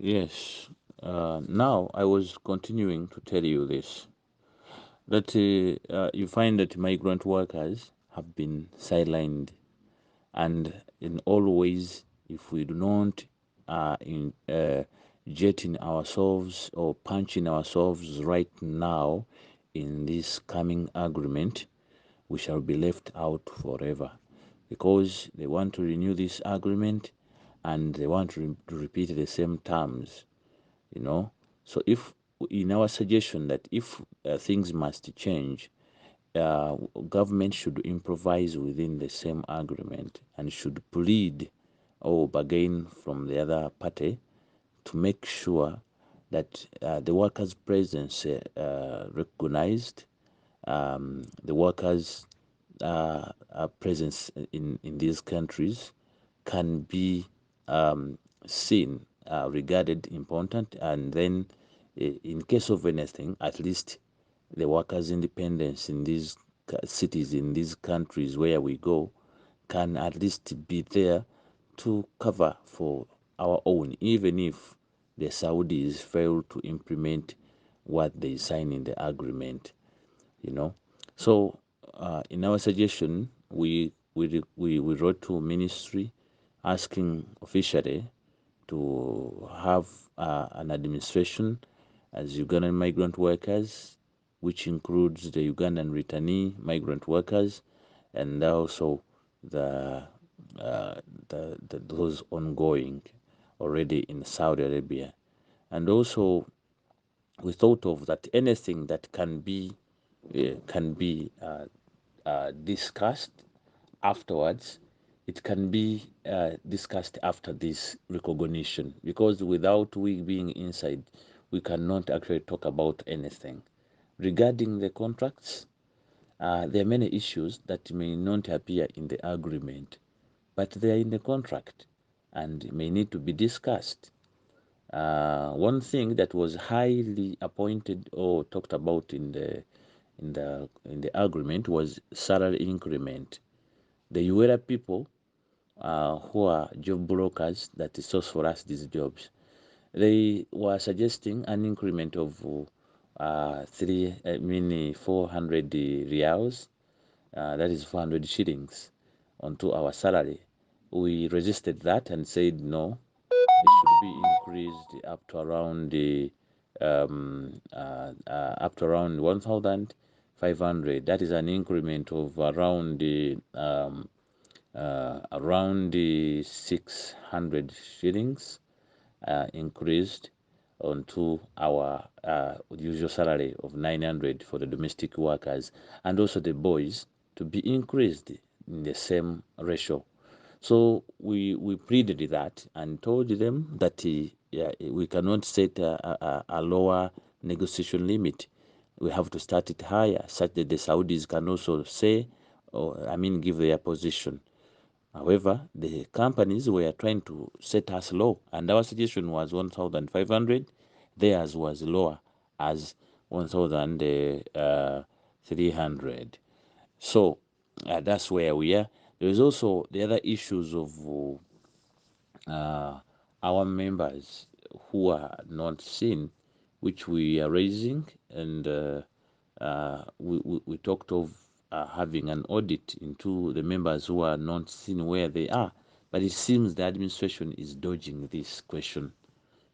Yes. Now I was continuing to tell you this that you find that migrant workers have been sidelined, and in all ways, if we do not in jetting ourselves or punching ourselves right now in this coming agreement, we shall be left out forever, because they want to renew this agreement and they want to repeat the same terms, you know. So if in our suggestion that if things must change, uh, government should improvise within the same agreement and should plead or bargain from the other party to make sure that the workers' presence recognized, the workers' presence in these countries can be seen, regarded important, and then in case of anything, at least the workers' independence in these cities, in these countries where we go, can at least be there to cover for our own, even if the Saudis fail to implement what they sign in the agreement, you know. So in our suggestion, we wrote to ministry asking officially to have an administration as Ugandan migrant workers, which includes the Ugandan returnee migrant workers, and also the, those ongoing already in Saudi Arabia. And also we thought of that anything that can be discussed afterwards. It can be discussed after this recognition, because without we being inside, we cannot actually talk about anything regarding the contracts. There are many issues that may not appear in the agreement, but they are in the contract and may need to be discussed. One thing that was highly appointed or talked about in the agreement was salary increment. The Uera people, who are job brokers that source for us these jobs, they were suggesting an increment of 400 reals, that is 400 shillings, onto our salary. We resisted that and said no, it should be increased up to around the up to around 1,500. That is an increment of around the 600 shillings, increased onto our usual salary of 900 for the domestic workers, and also the boys to be increased in the same ratio. So we pleaded that and told them that yeah, we cannot set a lower negotiation limit. We have to start it higher, such that the Saudis can also say, or I mean, give their position. However, the companies were trying to set us low, and our suggestion was 1,500. Theirs was lower, as 1,300. So that's where we are. There is also the other issues of uh, our members who are not seen, which we are raising, and we talked of having an audit into the members who are not seen where they are. But it seems the administration is dodging this question.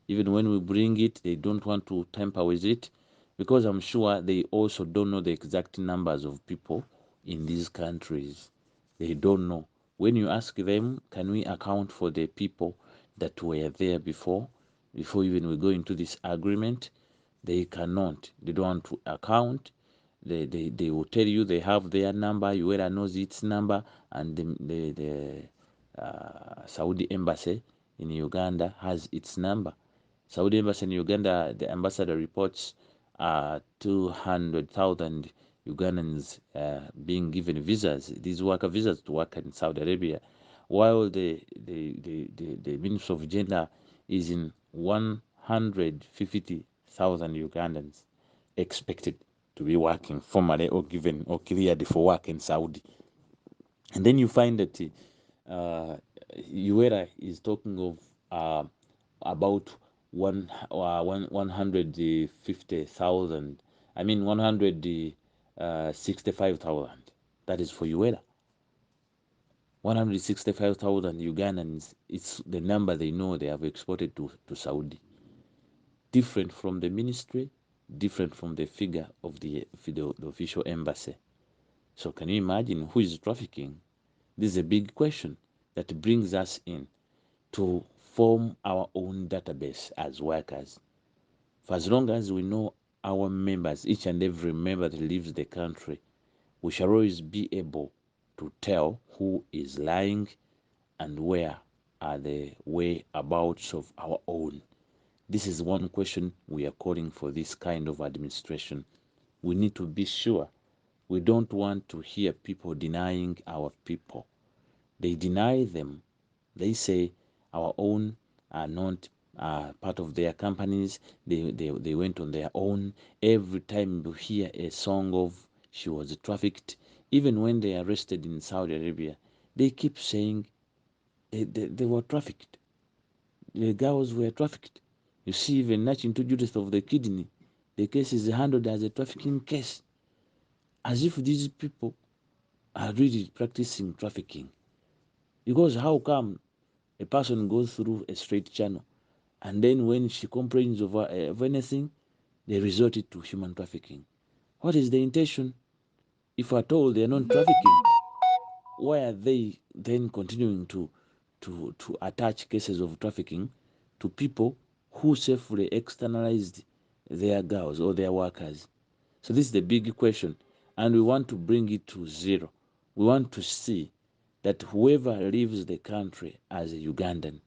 Even when we bring it, they don't want to tamper with it, because I'm sure they also don't know the exact numbers of people in these countries. They don't know. When you ask them, can we account for the people that were there before even we go into this agreement, they cannot. They don't want to account. They will tell you they have their number. Uera knows its number, and the Saudi embassy in Uganda has its number. Saudi embassy in Uganda, the ambassador reports 200,000 Ugandans being given visas, these worker visas to work in Saudi Arabia, while the Ministry of Gender is in 150,000 Ugandans expected to be working formally or given or cleared for work in Saudi. And then you find that Uera is talking of about 150,000. I mean 165,000. That is for Ueda. 165,000 Ugandans. It's the number they know they have exported to Saudi. Different from the ministry, different from the figure of the official embassy. So can you imagine who is trafficking? This is a big question that brings us in to form our own database as workers. For as long as we know our members, each and every member that leaves the country, we shall always be able to tell who is lying and where are the whereabouts of our own. This is one question we are calling for this kind of administration. We need to be sure. We don't want to hear people denying our people. They deny them. They say our own are not part of their companies. They went on their own. Every time you hear a song of she was trafficked, even when they are arrested in Saudi Arabia, they keep saying they were trafficked. The girls were trafficked. You see, even Natch into Judith of the kidney, the case is handled as a trafficking case, as if these people are really practicing trafficking. Because how come a person goes through a straight channel, and then when she complains of anything, they resort it to human trafficking? What is the intention? If at all they are not trafficking, why are they then continuing to attach cases of trafficking to people who safely externalized their girls or their workers? So this is the big question, and we want to bring it to zero. We want to see that whoever leaves the country as a Ugandan,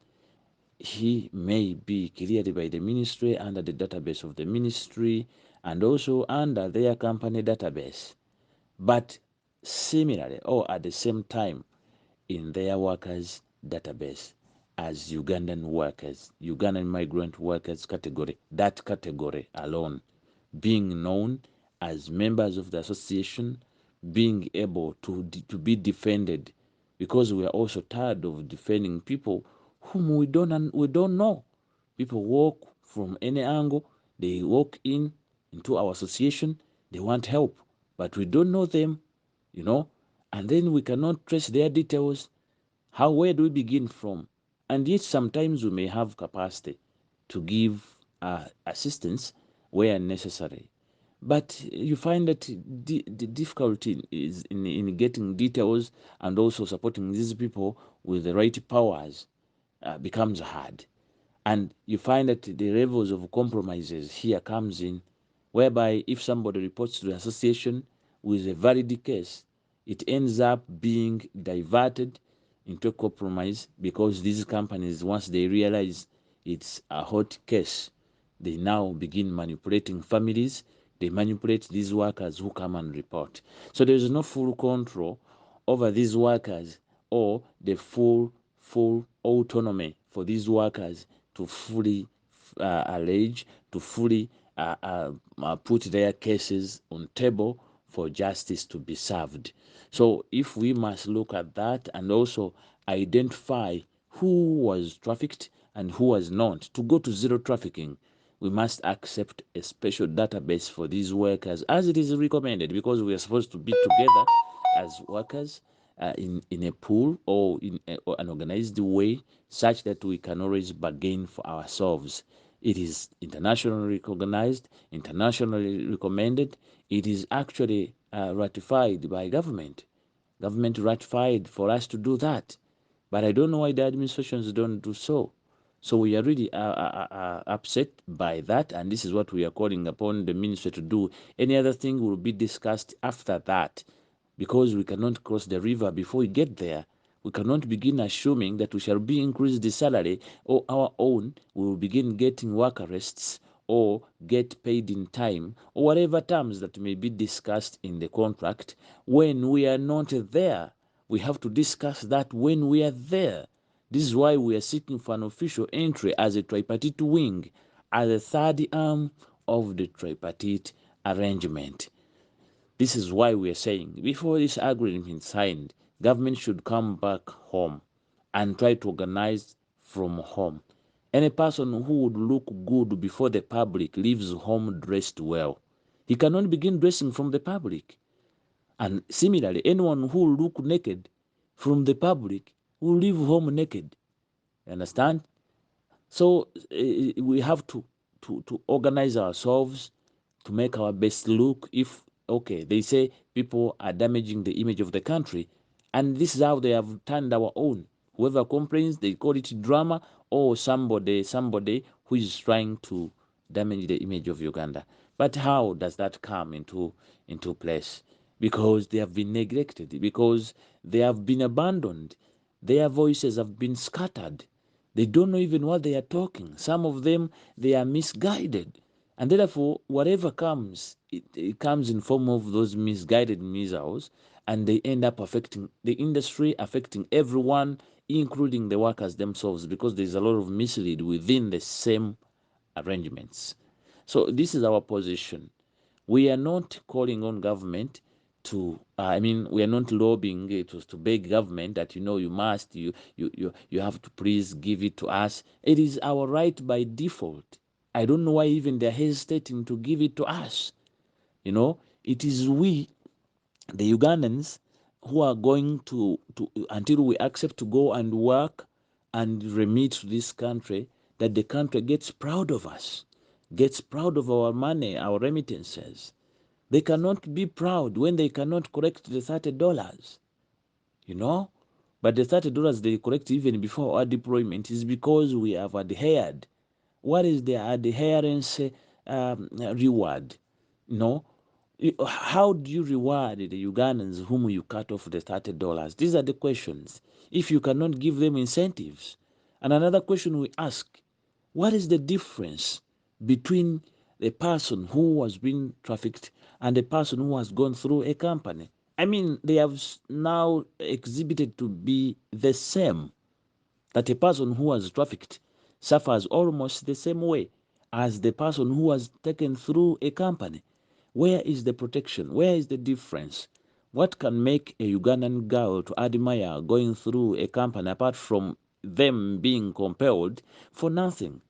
he may be cleared by the ministry under the database of the ministry and also under their company database, but similarly or at the same time in their workers database as Ugandan workers, Ugandan migrant workers category, that category alone being known as members of the association, being able to be defended, because we are also tired of defending people whom we don't know. People walk from any angle, they walk into our association, they want help, but we don't know them, and then we cannot trace their details. Where do we begin from? And yet sometimes we may have capacity to give assistance where necessary. But you find that the difficulty is in getting details and also supporting these people with the right powers becomes hard. And you find that the levels of compromises here comes in, whereby if somebody reports to the association with a valid case, it ends up being diverted into compromise, because these companies, once they realize it's a hot case, they now begin manipulating families. They manipulate these workers who come and report. So there is no full control over these workers, or the full autonomy for these workers to fully allege, to fully put their cases on table for justice to be served. So if we must look at that and also identify who was trafficked and who was not, to go to zero trafficking, we must accept a special database for these workers as it is recommended, because we are supposed to be together as workers in a pool or in an organized way, such that we can always bargain for ourselves. It is internationally recognized, internationally recommended. It is actually ratified by government. Government ratified for us to do that. But I don't know why the administrations don't do so. So we are really upset by that, and this is what we are calling upon the ministry to do. Any other thing will be discussed after that, because we cannot cross the river before we get there. We cannot begin assuming that we shall be increased the salary or our own, we will begin getting work arrests or get paid in time, or whatever terms that may be discussed in the contract when we are not there. We have to discuss that when we are there. This is why we are seeking for an official entry as a tripartite wing, as a third arm of the tripartite arrangement. This is why we are saying, before this agreement is signed, government should come back home and try to organize from home. Any person who would look good before the public leaves home dressed well. He cannot begin dressing from the public. And similarly, anyone who will look naked from the public will leave home naked. You understand? So we have to organize ourselves to make our best look. If, okay, they say people are damaging the image of the country, and this is how they have turned our own. Whoever complains, they call it drama, or somebody who is trying to damage the image of Uganda. But how does that come into place? Because they have been neglected, because they have been abandoned, their voices have been scattered. They don't know even what they are talking. Some of them, they are misguided. And therefore, whatever comes, it comes in form of those misguided missiles, and they end up affecting the industry, affecting everyone, including the workers themselves, because there's a lot of mislead within the same arrangements. So this is our position. We are not calling on government to, we are not lobbying to beg government that, you must, you have to please give it to us. It is our right by default. I don't know why even they're hesitating to give it to us. It is we, the Ugandans, who are going to until we accept to go and work and remit to this country, that the country gets proud of us, gets proud of our money, our remittances. They cannot be proud when they cannot collect the $30, you know. But the $30 they collect even before our deployment is because we have adhered. What is the adherence reward? How do you reward the Ugandans whom you cut off the $30? These are the questions. If you cannot give them incentives. And another question we ask, what is the difference between the person who was being trafficked and the person who has gone through a company? They have now exhibited to be the same, that a person who was trafficked suffers almost the same way as the person who was taken through a company. Where is the protection? Where is the difference? What can make a Ugandan girl to admire going through a company apart from them being compelled for nothing?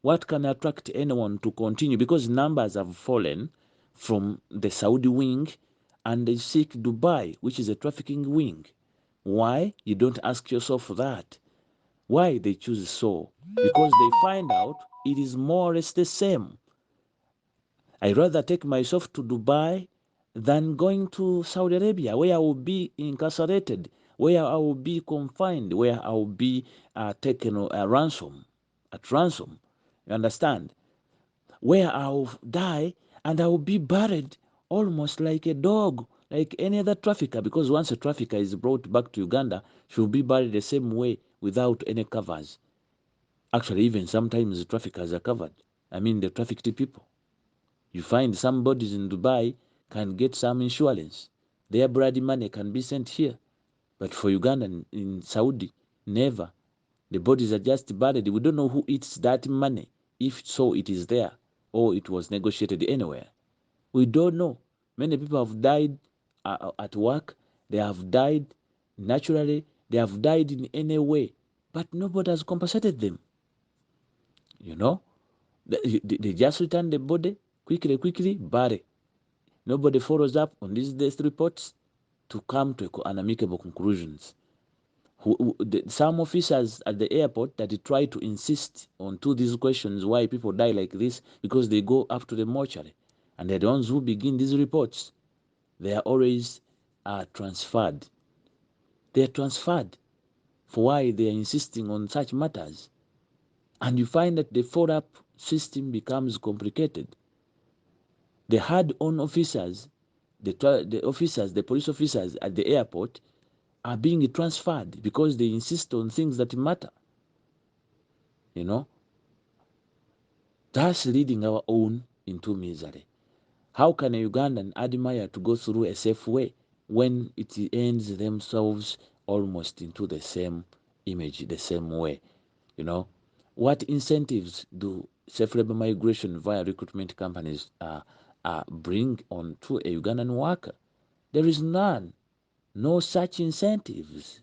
What can attract anyone to continue? Because numbers have fallen from the Saudi wing and they seek Dubai, which is a trafficking wing. Why? You don't ask yourself that. Why they choose so? Because they find out it is more or less the same. I rather take myself to Dubai than going to Saudi Arabia, where I will be incarcerated, where I will be confined, where I will be taken a ransom, at ransom. You understand? Where I will die and I will be buried almost like a dog, like any other trafficker, because once a trafficker is brought back to Uganda, she will be buried the same way without any covers. Actually, even sometimes the traffickers are covered. The trafficked people. You find some bodies in Dubai can get some insurance. Their bloody money can be sent here. But for Uganda in Saudi, never. The bodies are just buried. We don't know who eats that money. If so, it is there or it was negotiated anywhere. We don't know. Many people have died at work. They have died naturally. They have died in any way. But nobody has compensated them. You know? They just return the body quickly, bury. Nobody follows up on these death reports to come to an amicable conclusions. Some officers at the airport that try to insist on to these questions why people die like this, because they go up to the mortuary and they're the ones who begin these reports. They are always transferred. They are transferred for why they are insisting on such matters. And you find that the follow-up system becomes complicated. The hard-on officers, the police officers at the airport are being transferred because they insist on things that matter. That's leading our own into misery. How can a Ugandan admire to go through a safe way when it ends themselves almost into the same image, the same way? What incentives do safe labor migration via recruitment companies bring on to a Ugandan worker? There is none. No such incentives.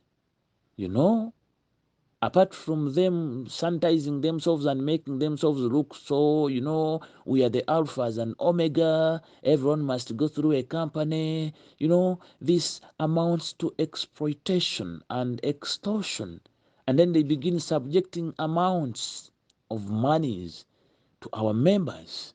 You know, Apart from them sanitizing themselves and making themselves look so, we are the alphas and omega, everyone must go through a company, this amounts to exploitation and extortion. And then they begin subjecting amounts of monies to our members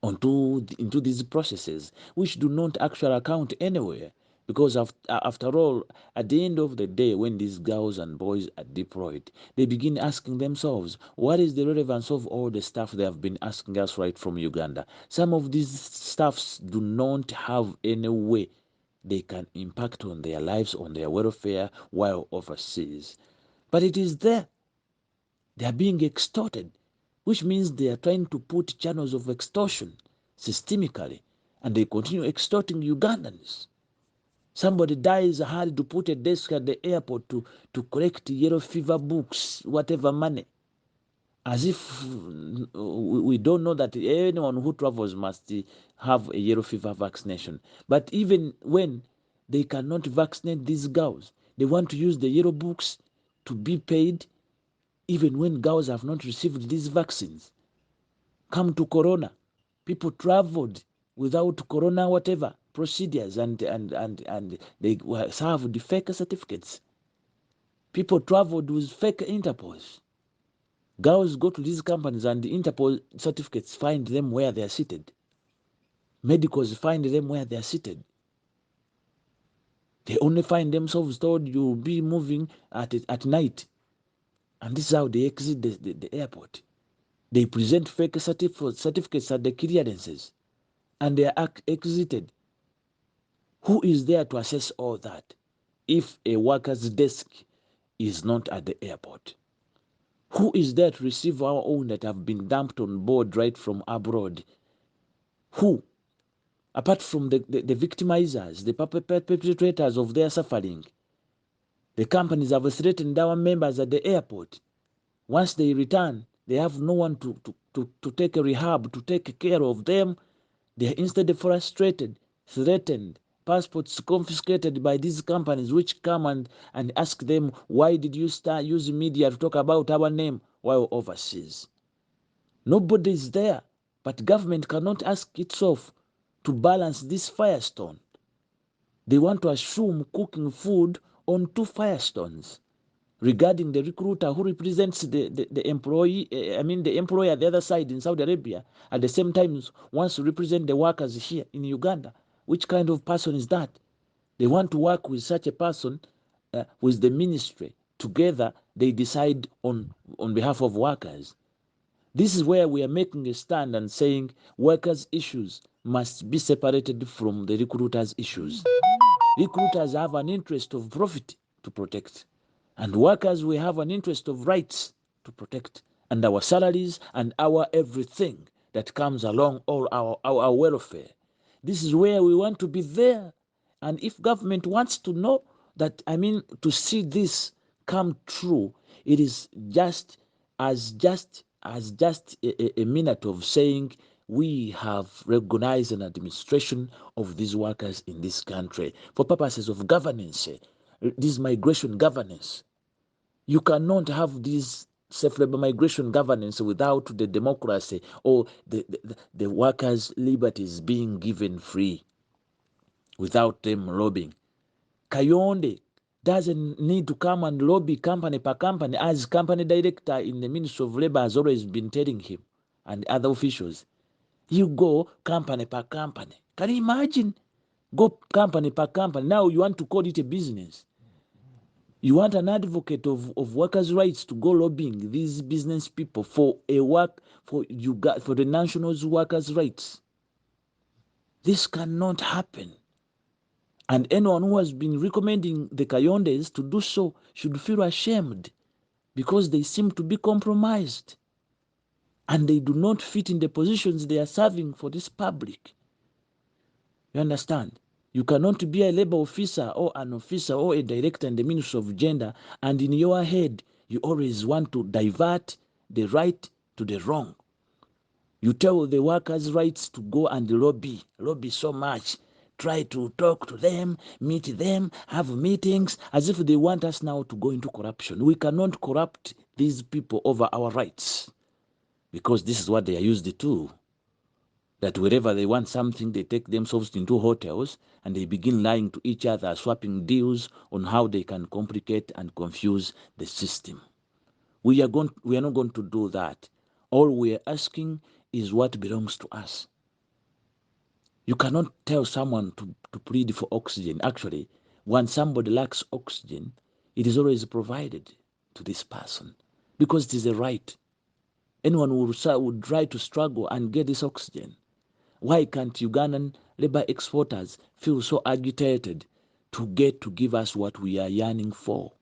into these processes, which do not actually account anywhere. Because after all, at the end of the day, when these girls and boys are deployed, they begin asking themselves, what is the relevance of all the stuff they have been asking us right from Uganda? Some of these stuffs do not have any way they can impact on their lives, on their welfare while overseas. But it is there. They are being extorted, which means they are trying to put channels of extortion systemically, and they continue extorting Ugandans. Somebody dies, had to put a desk at the airport to collect yellow fever books, whatever money, as if we don't know that anyone who travels must have a yellow fever vaccination. But even when they cannot vaccinate these girls, they want to use the yellow books to be paid, even when girls have not received these vaccines. Come to Corona, people traveled without Corona whatever procedures, and they served fake certificates. People traveled with fake Interpols. Girls go to these companies and the Interpol certificates find them where they are seated. Medicals find them where they are seated. They only find themselves told you'll be moving at night. And this is how they exit the airport. They present fake certificates at the clearances, and they are exited. Who is there to assess all that if a worker's desk is not at the airport? Who is there to receive our own that have been dumped on board right from abroad? Who? Apart from the victimizers, the perpetrators of their suffering. The companies have threatened our members at the airport. Once they return, they have no one to take a rehab, to take care of them. They are instead frustrated, threatened, passports confiscated by these companies, which come and ask them, why did you start using media to talk about our name while overseas? Nobody is there, but government cannot ask itself to balance this firestone. They want to assume cooking food on two firestones. Regarding the recruiter who represents the employee, the employer at the other side in Saudi Arabia, at the same time wants to represent the workers here in Uganda. Which kind of person is that? They want to work with such a person, with the ministry. Together, they decide on behalf of workers. This is where we are making a stand and saying workers' issues must be separated from the recruiters' issues. Recruiters have an interest of profit to protect, and workers, we have an interest of rights to protect, and our salaries and our everything that comes along, all our welfare. This is where we want to be there. And if government wants to know that, to see this come true, it is just a minute of saying we have recognized an administration of these workers in this country for purposes of governance, this migration governance. You cannot have this safe labor migration governance without the democracy or the workers' liberties being given free, without them lobbying. Kayonde doesn't need to come and lobby company per company, as company director in the Ministry of Labor has always been telling him and other officials. You go company per company. Can you imagine? Go company per company. Now you want to call it a business. You want an advocate of workers' rights to go lobbying these business people for the nationals' workers' rights. This cannot happen. And anyone who has been recommending the Kayondes to do so should feel ashamed, because they seem to be compromised and they do not fit in the positions they are serving for this public. You understand? You cannot be a labor officer or an officer or a director in the Ministry of Gender, and in your head, you always want to divert the right to the wrong. You tell the workers' rights to go and lobby so much try to talk to them, meet them, have meetings, as if they want us now to go into corruption. We cannot corrupt these people over our rights, because this is what they are used to. That wherever they want something, they take themselves into hotels and they begin lying to each other, swapping deals on how they can complicate and confuse the system. We are not going to do that. All we are asking is what belongs to us. You cannot tell someone to plead for oxygen. Actually, when somebody lacks oxygen, it is always provided to this person because it is a right. Anyone would try to struggle and get this oxygen. Why can't Ugandan labor exporters feel so agitated to give us what we are yearning for?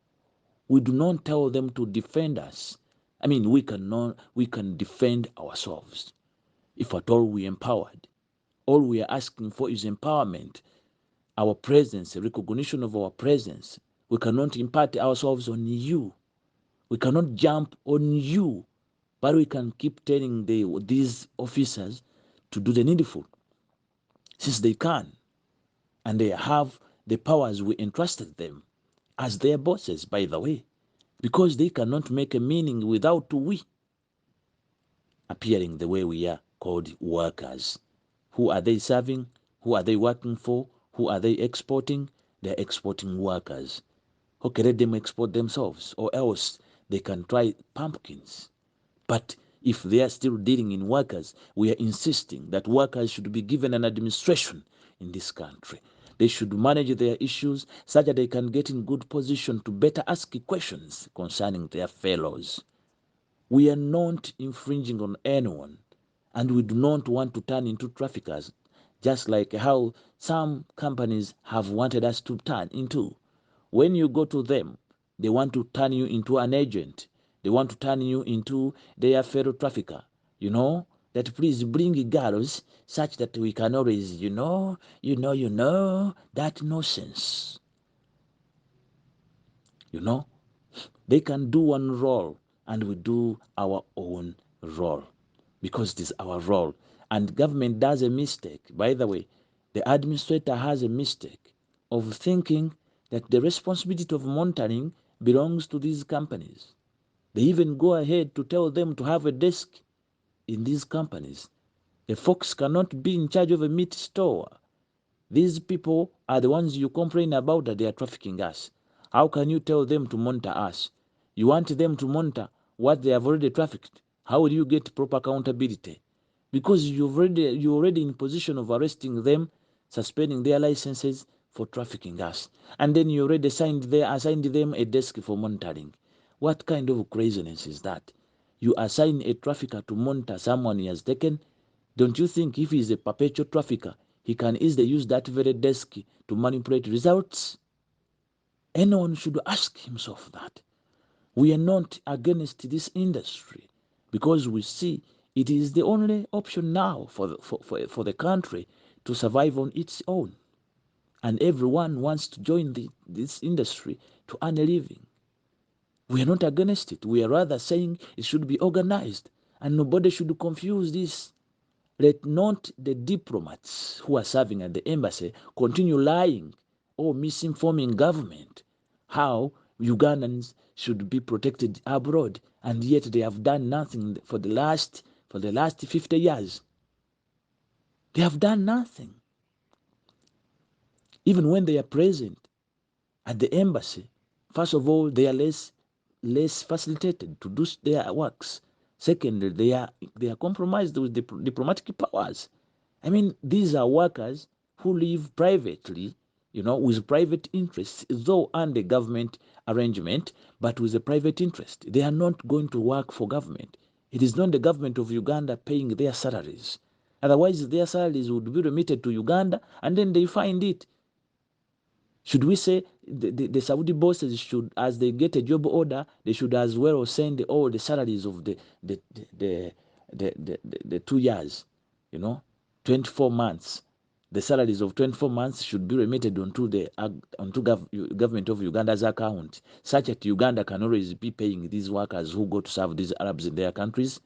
We do not tell them to defend us. I mean, we can defend ourselves. If at all we empowered, all we are asking for is empowerment, our presence, recognition of our presence. We cannot impart ourselves on you. We cannot jump on you, but we can keep telling these officers to do the needful, since they can, and they have the powers we entrusted them as their bosses, by the way, because they cannot make a meaning without we appearing the way we are, called workers. Who are they serving? Who are they working for? Who are they exporting? They're exporting workers. Okay, let them export themselves, or else they can try pumpkins. But if they are still dealing in workers, we are insisting that workers should be given an administration in this country. They should manage their issues such that they can get in good position to better ask questions concerning their fellows. We are not infringing on anyone, and we do not want to turn into traffickers, just like how some companies have wanted us to turn into. When you go to them, they want to turn you into an agent. They want to turn you into their fellow trafficker. That please bring girls such that we can always, that nonsense. They can do one role and we do our own role because it is our role. And government does a mistake. By the way, the administrator has a mistake of thinking that the responsibility of monitoring belongs to these companies. They even go ahead to tell them to have a desk in these companies. A fox cannot be in charge of a meat store. These people are the ones you complain about that they are trafficking us. How can you tell them to monitor us? You want them to monitor what they have already trafficked. How will you get proper accountability? Because you're already in position of arresting them, suspending their licenses for trafficking us. And then you already assigned them a desk for monitoring. What kind of craziness is that? You assign a trafficker to monitor someone he has taken. Don't you think if he's a perpetual trafficker, he can easily use that very desk to manipulate results? Anyone should ask himself that. We are not against this industry because we see it is the only option now for the country to survive on its own. And everyone wants to join this industry to earn a living. We are not against it. We are rather saying it should be organized and nobody should confuse this. Let not the diplomats who are serving at the embassy continue lying or misinforming government how Ugandans should be protected abroad, and yet they have done nothing for the last 50 years. They have done nothing. Even when they are present at the embassy, first of all, they are less facilitated to do their works. Secondly, they are compromised with the diplomatic powers. I mean, these are workers who live privately, with private interests, though under government arrangement, but with a private interest. They are not going to work for government. It is not the government of Uganda paying their salaries. Otherwise, their salaries would be remitted to Uganda, and then they find it. Should we say the Saudi bosses should, as they get a job order, they should as well send all the salaries of the 2 years, 24 months. The salaries of 24 months should be remitted onto government of Uganda's account, such that Uganda can always be paying these workers who go to serve these Arabs in their countries.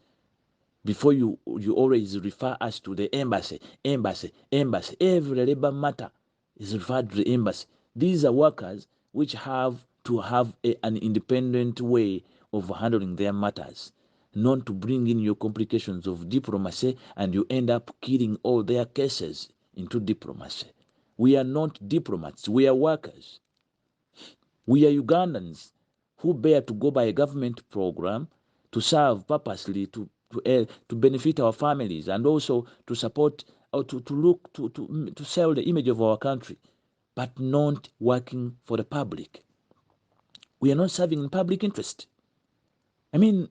Before you always refer us to the embassy, every labor matter. is referred to the embassy. These are workers which have to have an independent way of handling their matters, not to bring in your complications of diplomacy and you end up killing all their cases into diplomacy. We are not diplomats, we are workers. We are Ugandans who bear to go by a government program to serve purposely to benefit our families and also to support or to sell the image of our country, but not working for the public. We are not serving in public interest. I mean,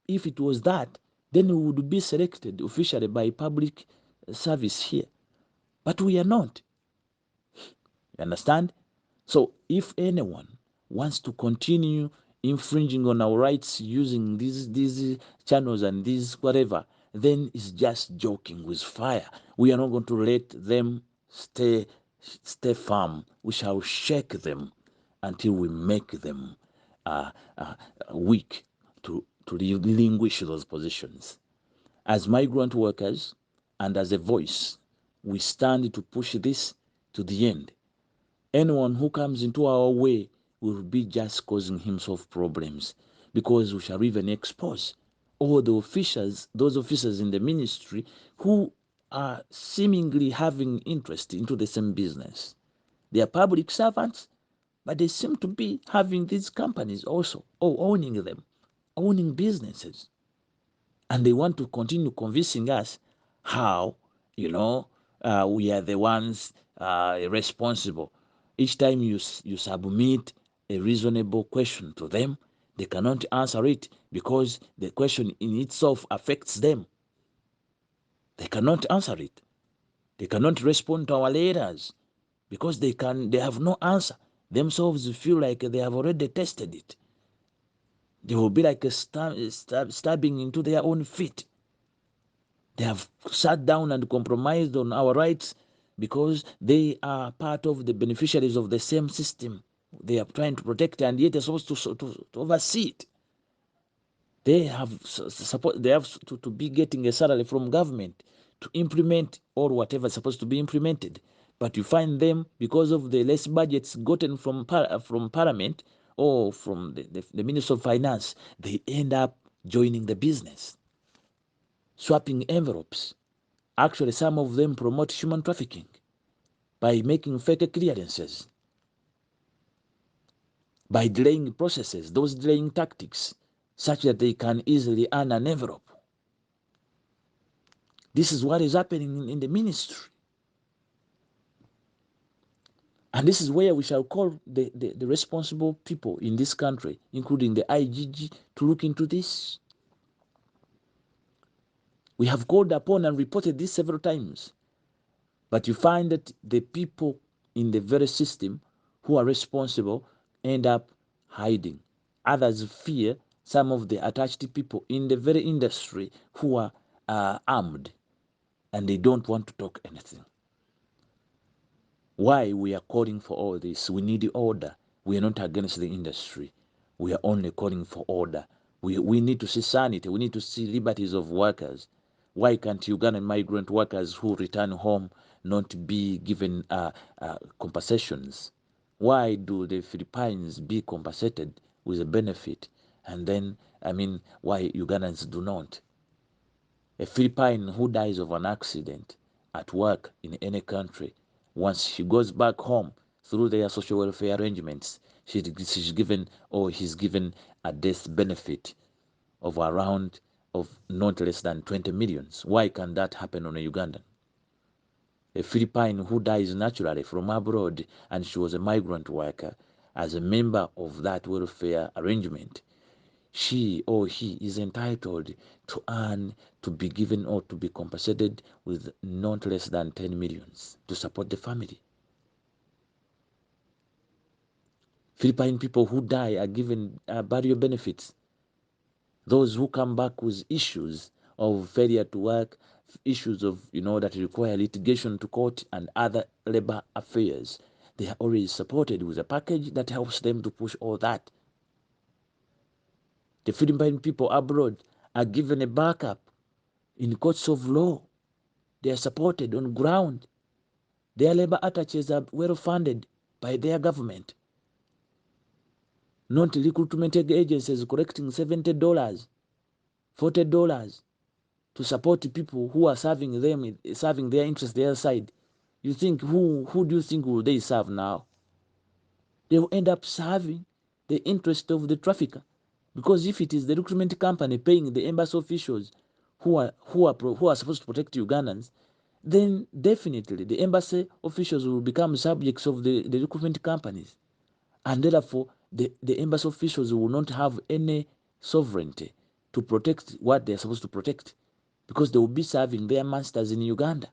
if it was that, then we would be selected officially by public service here. But we are not. You understand? So if anyone wants to continue infringing on our rights using these channels and these whatever, then it's just joking with fire. We are not going to let them stay firm. We shall shake them until we make them weak to relinquish those positions. As migrant workers and as a voice, we stand to push this to the end. Anyone who comes into our way will be just causing himself problems, because we shall even expose all the officials, those officers in the ministry who are seemingly having interest into the same business. They are public servants, but they seem to be having these companies also, or owning them, owning businesses. And they want to continue convincing us how, we are the ones responsible. Each time you submit a reasonable question to them, they cannot answer it because the question in itself affects them. They cannot answer it. They cannot respond to our letters because they have no answer. Themselves feel like they have already tested it. They will be like stabbing into their own feet. They have sat down and compromised on our rights because they are part of the beneficiaries of the same system they are trying to protect, and yet they're supposed to oversee it. They have support. They have to be getting a salary from government to implement or whatever is supposed to be implemented. But you find them, because of the less budgets gotten from Parliament or from the Minister of Finance, they end up joining the business, swapping envelopes. Actually, some of them promote human trafficking by making fake clearances, by delaying processes, those delaying tactics, such that they can easily earn an envelope. This is what is happening in the ministry. And this is where we shall call the responsible people in this country, including the IGG, to look into this. We have called upon and reported this several times. But you find that the people in the very system who are responsible end up hiding. Others fear some of the attached people in the very industry who are armed, and they don't want to talk anything. Why we are calling for all this? We need order. We are not against the industry. We are only calling for order. We need to see sanity. We need to see liberties of workers. Why can't Ugandan migrant workers who return home not be given compensations? Why do the Philippines be compensated with a benefit, and then, why Ugandans do not? A Philippine who dies of an accident at work in any country, once she goes back home through their social welfare arrangements, she's given, or he's given, a death benefit of around of not less than 20 millions. Why can that happen on a Ugandan? A Philippine who dies naturally from abroad and she was a migrant worker, as a member of that welfare arrangement, she or he is entitled to earn, to be given, or to be compensated with not less than 10 millions to support the family. Philippine people who die are given burial benefits. Those who come back with issues of failure to work, issues of, that require litigation to court and other labor affairs, they are already supported with a package that helps them to push all that. The Philippine people abroad are given a backup in courts of law. They are supported on ground. Their labor attaches are well funded by their government. Not recruitment agencies collecting $70, $40 to support people who are serving them, serving their interests their side. You think who do you think will they serve now? They will end up serving the interest of the trafficker, because if it is the recruitment company paying the embassy officials who are supposed to protect Ugandans, then definitely the embassy officials will become subjects of the recruitment companies, and therefore the embassy officials will not have any sovereignty to protect what they are supposed to protect, because they will be serving their masters in Uganda,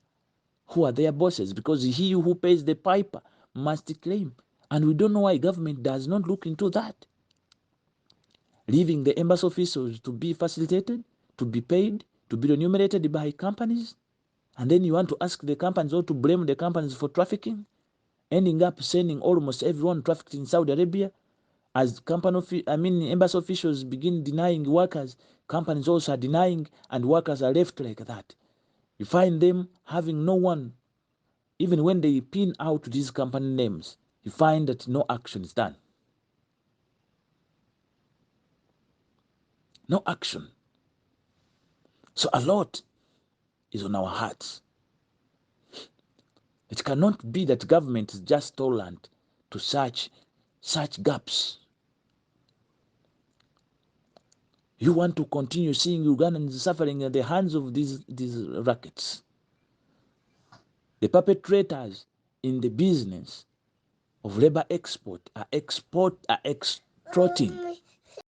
who are their bosses, because he who pays the piper must claim. And we don't know why government does not look into that, leaving the embassy officials to be facilitated, to be paid, to be remunerated by companies. And then you want to ask the companies or to blame the companies for trafficking, ending up sending almost everyone trafficked in Saudi Arabia. As embassy officials begin denying workers, companies also are denying, and workers are left like that. You find them having no one. Even when they pin out these company names, you find that no action is done. No action. So a lot is on our hearts. It cannot be that government is just tolerant to such gaps. You want to continue seeing Ugandans suffering at the hands of these rackets. The perpetrators in the business of labor export are extorting